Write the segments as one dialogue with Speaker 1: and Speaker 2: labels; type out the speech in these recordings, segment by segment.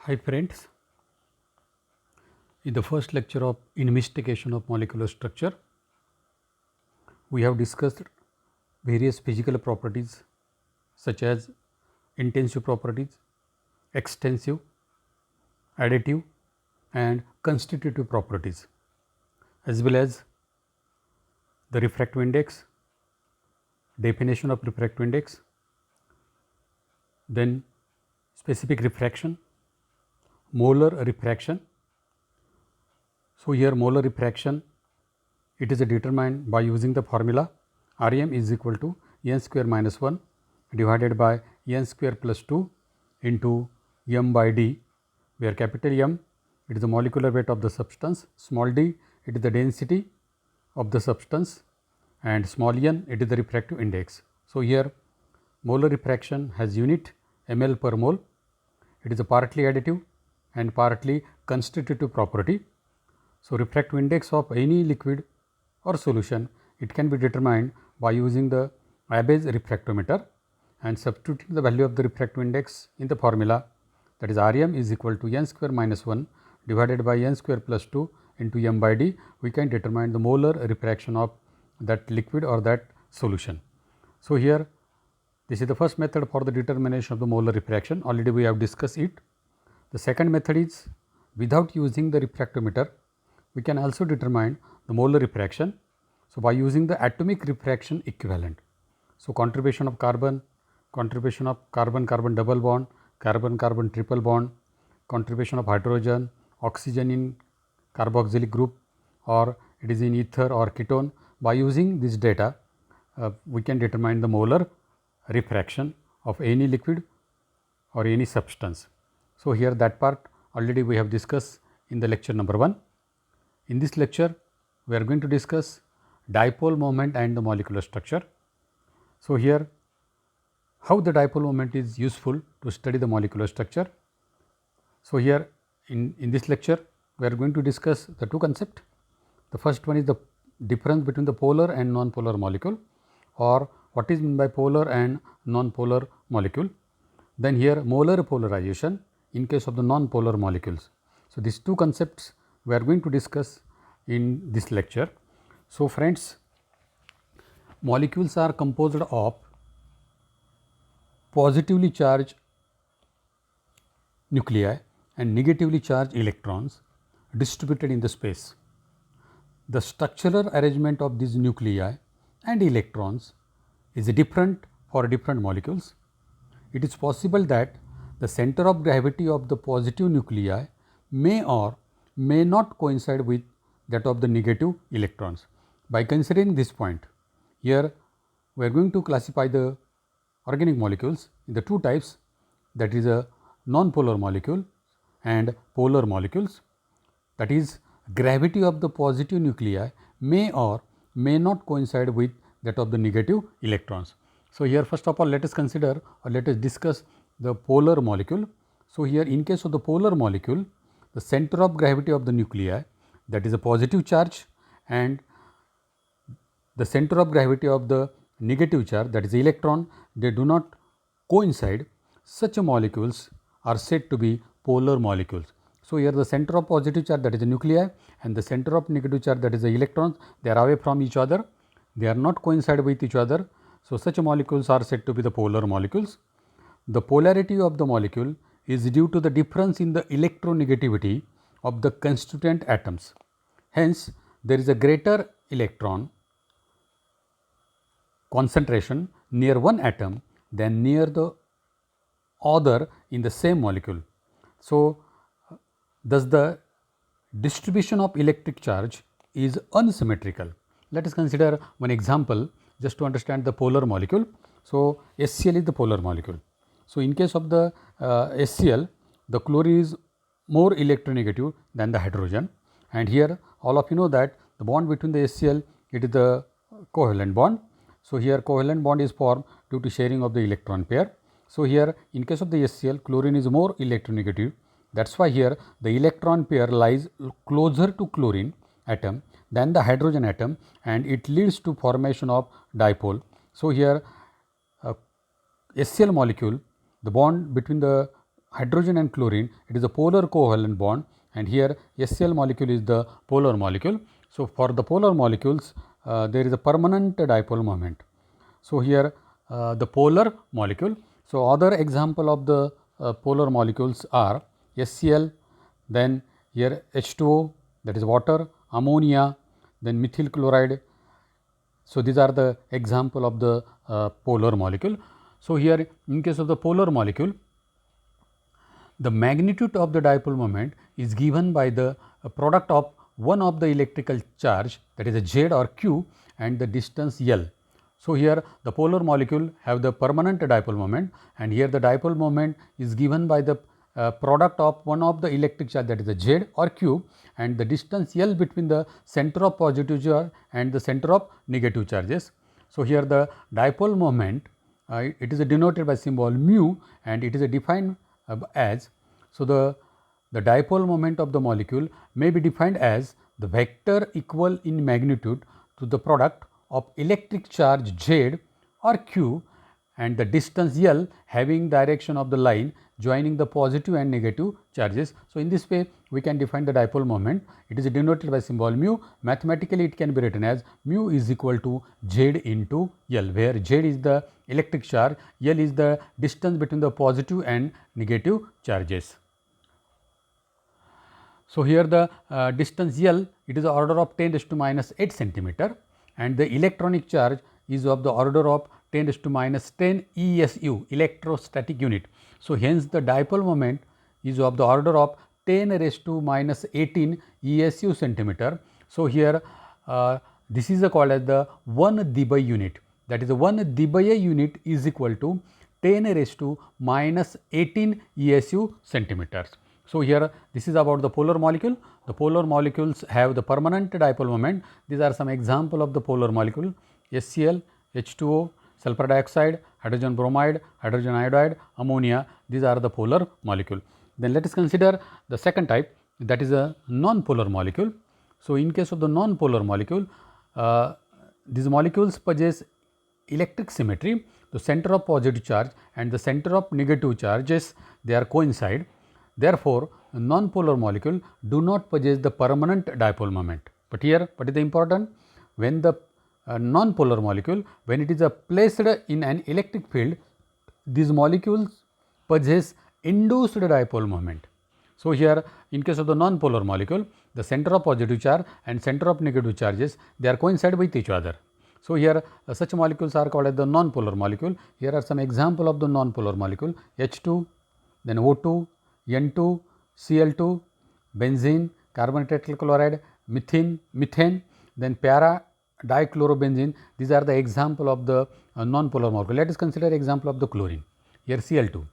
Speaker 1: Hi friends, in the first lecture of investigation of molecular structure, we have discussed various physical properties such as intensive properties, extensive, additive and constitutive properties, as well as the refractive index, definition of refractive index, then specific refraction, molar refraction. So, here molar refraction, it is determined by using the formula Rm is equal to n square minus 1 divided by n square plus 2 into m by d, where capital M, it is the molecular weight of the substance, small d, it is the density of the substance, and small n, it is the refractive index. So, here molar refraction has unit ml per mole. It is a partly additive and partly constitutive property. So, refractive index of any liquid or solution, it can be determined by using the Abbe's refractometer and substituting the value of the refractive index in the formula, that is Rm is equal to n square minus 1 divided by n square plus 2 into m by d. We can determine the molar refraction of that liquid or that solution. So, here this is the first method for the determination of the molar refraction, already we have discussed it. The second method is without using the refractometer, we can also determine the molar refraction. So, by using the atomic refraction equivalent. So, contribution of carbon carbon double bond, carbon triple bond, contribution of hydrogen, oxygen in carboxylic group, or it is in ether or ketone. By using this data, we can determine the molar refraction of any liquid or any substance. So, here that part already we have discussed in the lecture number 1. In this lecture, we are going to discuss dipole moment and the molecular structure. So, here how the dipole moment is useful to study the molecular structure. So, here in this lecture, we are going to discuss the two concepts. The first one is the difference between the polar and non-polar molecule, or what is meant by polar and non-polar molecule. Then here molar polarization in case of the non-polar molecules. So, these two concepts we are going to discuss in this lecture. So, friends, molecules are composed of positively charged nuclei and negatively charged electrons distributed in the space. The structural arrangement of these nuclei and electrons is different for different molecules. It is possible that the center of gravity of the positive nuclei may or may not coincide with that of the negative electrons. By considering this point, here we are going to classify the organic molecules in the two types, that is a non-polar molecule and polar molecules. That is, gravity of the positive nuclei may or may not coincide with that of the negative electrons. So, here first of all let us consider or let us discuss the polar molecule. So, here in case of the polar molecule, the center of gravity of the nuclei, that is a positive charge, and the center of gravity of the negative charge, that is electron, they do not coincide. Such molecules are said to be polar molecules. So, here the center of positive charge, that is the nuclei, and the center of negative charge, that is the electrons, they are away from each other, they are not coincide with each other. So, such molecules are said to be the polar molecules. The polarity of the molecule is due to the difference in the electronegativity of the constituent atoms. Hence, there is a greater electron concentration near one atom than near the other in the same molecule. So, thus the distribution of electric charge is unsymmetrical. Let us consider one example just to understand the polar molecule. So, HCl is the polar molecule. So, in case of the HCl, the chlorine is more electronegative than the hydrogen, and here all of you know that the bond between the HCl, it is the covalent bond. So, here covalent bond is formed due to sharing of the electron pair. So, here in case of the HCl, chlorine is more electronegative. That is why here the electron pair lies closer to chlorine atom than the hydrogen atom, and it leads to formation of dipole. So, here HCl molecule, the bond between the hydrogen and chlorine, it is a polar covalent bond, and here HCl molecule is the polar molecule. So, for the polar molecules there is a permanent dipole moment. So, here the polar molecule. So, other example of the polar molecules are HCl, then here H2O, that is water, ammonia, then methyl chloride. So, these are the example of the polar molecule. So, here in case of the polar molecule, the magnitude of the dipole moment is given by the product of one of the electrical charge, that is a Z or Q, and the distance L. So, here the polar molecule have the permanent dipole moment, and here the dipole moment is given by the product of one of the electric charge, that is the Z or Q, and the distance L between the center of positive charge and the center of negative charges. So, here the dipole moment it is denoted by symbol mu, and it is defined as, so the dipole moment of the molecule may be defined as the vector equal in magnitude to the product of electric charge Z or Q and the distance L having direction of the line joining the positive and negative charges. So, in this way we can define the dipole moment. It is denoted by symbol mu. Mathematically it can be written as mu is equal to Z into L, where Z is the electric charge, L is the distance between the positive and negative charges. So, here the distance L, it is the order of 10 raised to minus 8 centimeter, and the electronic charge is of the order of 10 raised to minus 10 ESU, electrostatic unit. So, hence the dipole moment is of the order of 10 raised to minus 18 ESU centimeter. So, here this is called as the 1 dBi unit, that is the 1 dBi unit is equal to 10 raised to minus 18 ESU centimeters. So, here this is about the polar molecule. The polar molecules have the permanent dipole moment. These are some example of the polar molecule: HCl, H2O, sulfur dioxide, hydrogen bromide, hydrogen iodide, ammonia. These are the polar molecule. Then let us consider the second type, that is a non-polar molecule. So, in case of the non-polar molecule, these molecules possess electric symmetry. The center of positive charge and the center of negative charges, they are coincide. Therefore, non-polar molecule do not possess the permanent dipole moment. But here, what is the important? When the non-polar molecule, when it is placed in an electric field, these molecules possess induced dipole moment. So, here in case of the non-polar molecule, the center of positive charge and center of negative charges, they are coincide with each other. So, here such molecules are called as the non-polar molecule. Here are some example of the non-polar molecule: H2, then O2, N2, Cl2, benzene, carbon tetrachloride, methane, then para dichlorobenzene. These are the example of the non-polar molecule. Let us consider example of the chlorine. Here Cl2,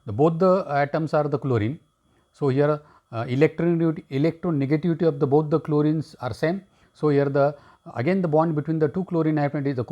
Speaker 1: both the atoms are the chlorine. So, here electronegativity of the both the chlorines are same. So, here the again the bond between the two chlorine atoms is a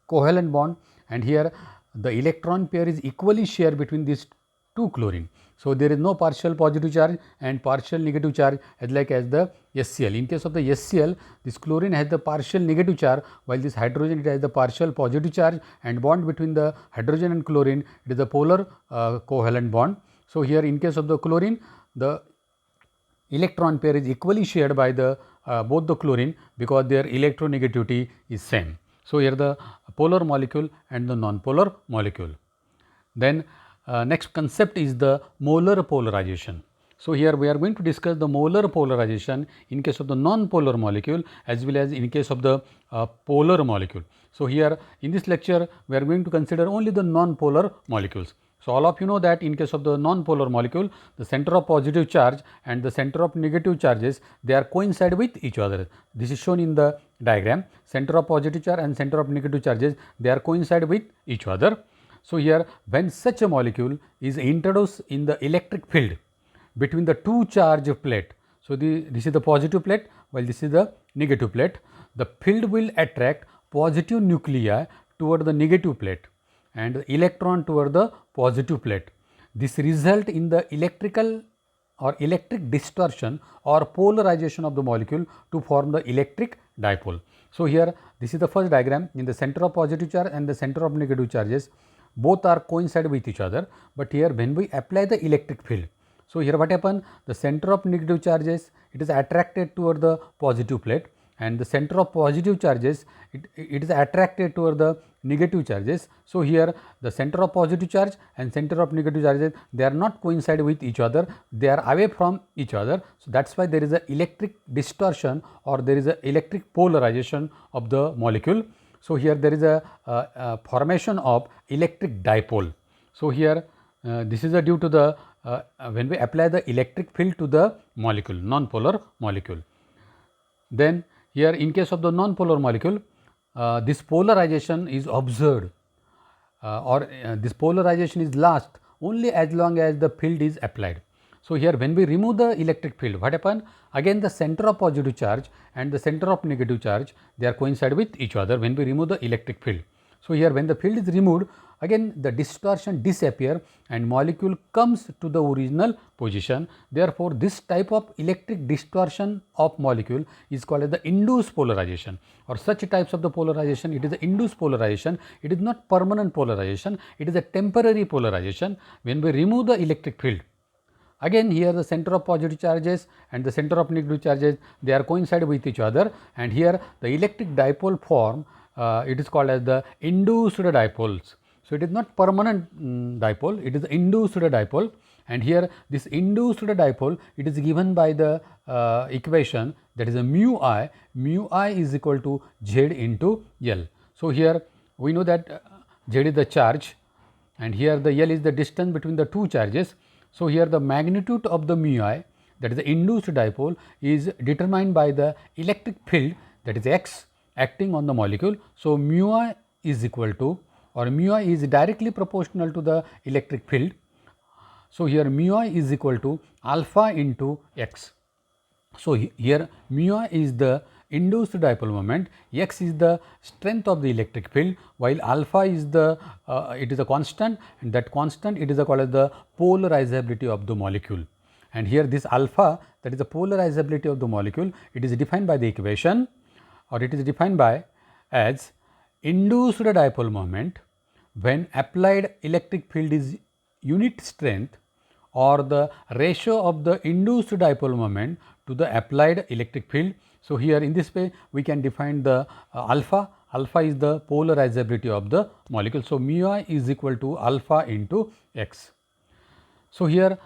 Speaker 1: covalent bond, and here the electron pair is equally shared between these two chlorine. So, there is no partial positive charge and partial negative charge as like as the HCl. In case of the HCl, this chlorine has the partial negative charge, while this hydrogen it has the partial positive charge, and bond between the hydrogen and chlorine it is a polar covalent bond. So, here in case of the chlorine, the electron pair is equally shared by the both the chlorine because their electronegativity is same. So, here the polar molecule and the non-polar molecule. Then next concept is the molar polarization. So, here we are going to discuss the molar polarization in case of the non-polar molecule as well as in case of the polar molecule. So, here in this lecture we are going to consider only the non-polar molecules. So, all of you know that in case of the non-polar molecule, the center of positive charge and the center of negative charges, they are coincide with each other. This is shown in the diagram. Center of positive charge and center of negative charges, they are coincide with each other. So, here when such a molecule is introduced in the electric field between the two charge plate. So, this is the positive plate while this is the negative plate. The field will attract positive nuclei toward the negative plate and the electron toward the positive plate. This result in the electrical or electric distortion or polarization of the molecule to form the electric dipole. So, here this is the first diagram. In the center of positive charge and the center of negative charges, both are coincide with each other, but here when we apply the electric field, so here what happen, the center of negative charges, it is attracted toward the positive plate, and the center of positive charges, it is attracted toward the negative charges. So here the center of positive charge and center of negative charges, they are not coincide with each other, they are away from each other. So that's why there is a electric distortion, or there is a electric polarization of the molecule. So here there is a formation of electric dipole. So here this is due to the when we apply the electric field to the molecule, non-polar molecule. Then here in case of the non-polar molecule, this polarization is observed, or this polarization is last only as long as the field is applied. So here when we remove the electric field, what happen? Again the center of positive charge and the center of negative charge, they are coincide with each other when we remove the electric field. So here when the field is removed, again the distortion disappear and molecule comes to the original position. Therefore, this type of electric distortion of molecule is called as the induced polarization, or such types of the polarization, it is the induced polarization. It is not permanent polarization, it is a temporary polarization. When we remove the electric field, again here the center of positive charges and the center of negative charges, they are coincide with each other, and here the electric dipole form, it is called as the induced dipoles. So it is not permanent dipole, it is induced dipole, and here this induced dipole, it is given by the equation, that is a mu I is equal to Z into L. So here we know that Z is the charge, and here the L is the distance between the two charges. So here the magnitude of the mu I, that is the induced dipole, is determined by the electric field, that is X, acting on the molecule. So mu I is equal to, or mu I is directly proportional to the electric field. So here mu I is equal to alpha into X. So here mu I is the induced dipole moment, X is the strength of the electric field, while alpha is the it is a constant, and that constant, it is called as the polarizability of the molecule. And here this alpha, that is the polarizability of the molecule, it is defined by the equation, or it is defined by as induced dipole moment when applied electric field is unit strength, or the ratio of the induced dipole moment to the applied electric field. So here in this way we can define the alpha is the polarizability of the molecule. So mu I is equal to alpha into X. So here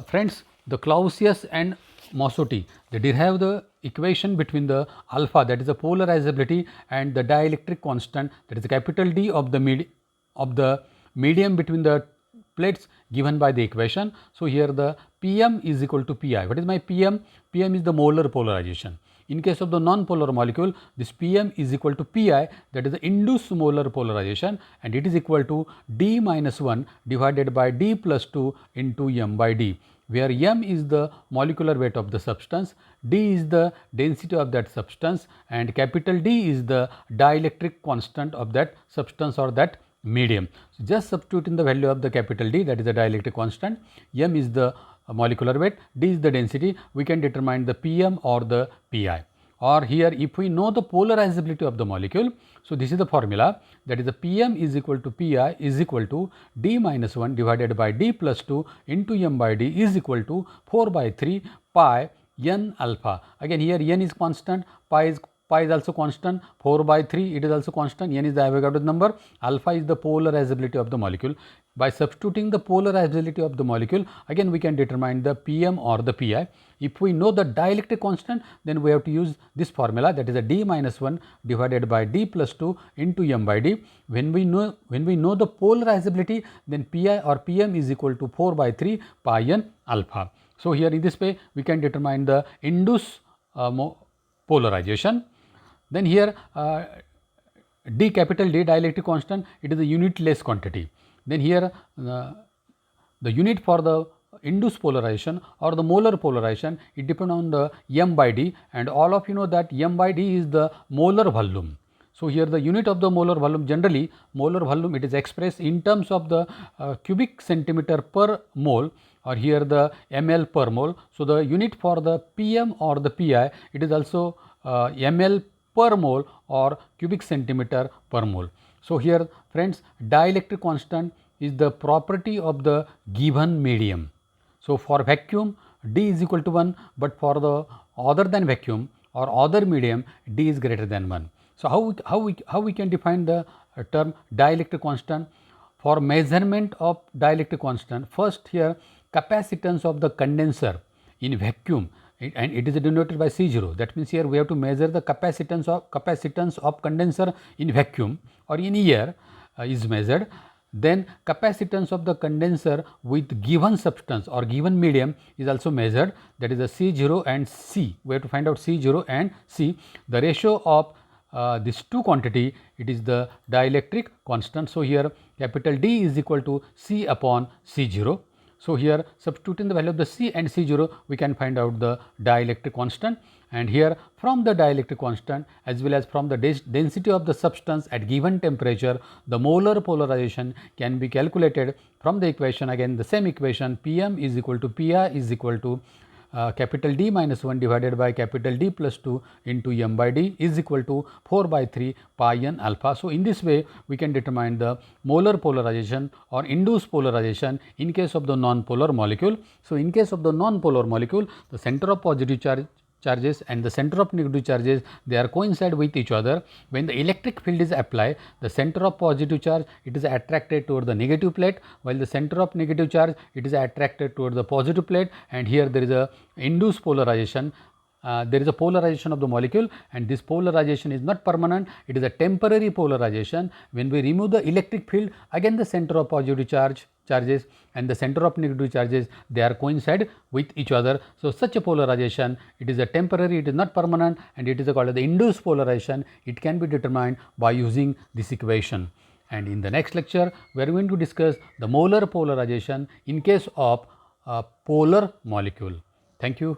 Speaker 1: friends, the Clausius and Mossotti, they derive the equation between the alpha, that is the polarizability, and the dielectric constant, that is the capital D of the medium between the plates, given by the equation. So here the Pm is equal to Pi. What is my Pm? Pm is the molar polarization. In case of the non-polar molecule, this Pm is equal to Pi, that is the induced molar polarization, and it is equal to D minus 1 divided by D plus 2 into m by d, where m is the molecular weight of the substance, d is the density of that substance, and capital D is the dielectric constant of that substance or that medium. So just substitute in the value of the capital D, that is the dielectric constant, m is the molecular weight, d is the density, we can determine the Pm or the Pi. Or here if we know the polarizability of the molecule, so this is the formula, that is the Pm is equal to Pi is equal to D minus 1 divided by D plus 2 into m by d is equal to 4 by 3 pi n alpha. Again here n is constant, pi is also constant, 4 by 3 it is also constant, n is the Avogadro number, alpha is the polarizability of the molecule. By substituting the polarizability of the molecule, again we can determine the Pm or the Pi. If we know the dielectric constant, then we have to use this formula, that is a D minus 1 divided by D plus 2 into m by d. When we know the polarizability, then Pi or Pm is equal to 4 by 3 pi n alpha. So here in this way we can determine the induced polarization. Then here D, capital D, dielectric constant, it is a unitless quantity. Then here the unit for the induced polarization or the molar polarization, it depends on the m by d, and all of you know that m by d is the molar volume. So here the unit of the molar volume, generally molar volume, it is expressed in terms of the cubic centimeter per mole, or here the ml per mole. So the unit for the Pm or the Pi, it is also ml per mole or cubic centimeter per mole. So here friends, dielectric constant is the property of the given medium. So for vacuum D is equal to 1, but for the other than vacuum or other medium D is greater than 1. So how we can define the term dielectric constant? For measurement of dielectric constant, first here capacitance of the condenser in vacuum, and it is denoted by C0. That means here we have to measure the capacitance of condenser in vacuum or in air is measured. Then capacitance of the condenser with given substance or given medium is also measured, that is the C0 and C. We have to find out C0 and C. The ratio of these two quantity, it is the dielectric constant. So here capital D is equal to C upon C0. So here substituting the value of the C and C0, we can find out the dielectric constant, and here from the dielectric constant as well as from the density of the substance at given temperature, the molar polarization can be calculated from the equation, again the same equation, Pm is equal to Pi is equal to capital D minus 1 divided by capital D plus 2 into m by d is equal to 4 by 3 pi n alpha. So in this way we can determine the molar polarization or induced polarization in case of the non-polar molecule. So in case of the non-polar molecule, the center of positive charges and the center of negative charges, they are coincide with each other. When the electric field is applied, the center of positive charge, it is attracted toward the negative plate, while the center of negative charge, it is attracted toward the positive plate, and here there is a induced polarization. There is a polarization of the molecule, and this polarization is not permanent, it is a temporary polarization. When we remove the electric field, again the center of positive charges and the center of negative charges, they are coincide with each other. So such a polarization, it is a temporary, it is not permanent, and it is called the induced polarization. It can be determined by using this equation. And in the next lecture, we are going to discuss the molar polarization in case of a polar molecule. Thank you.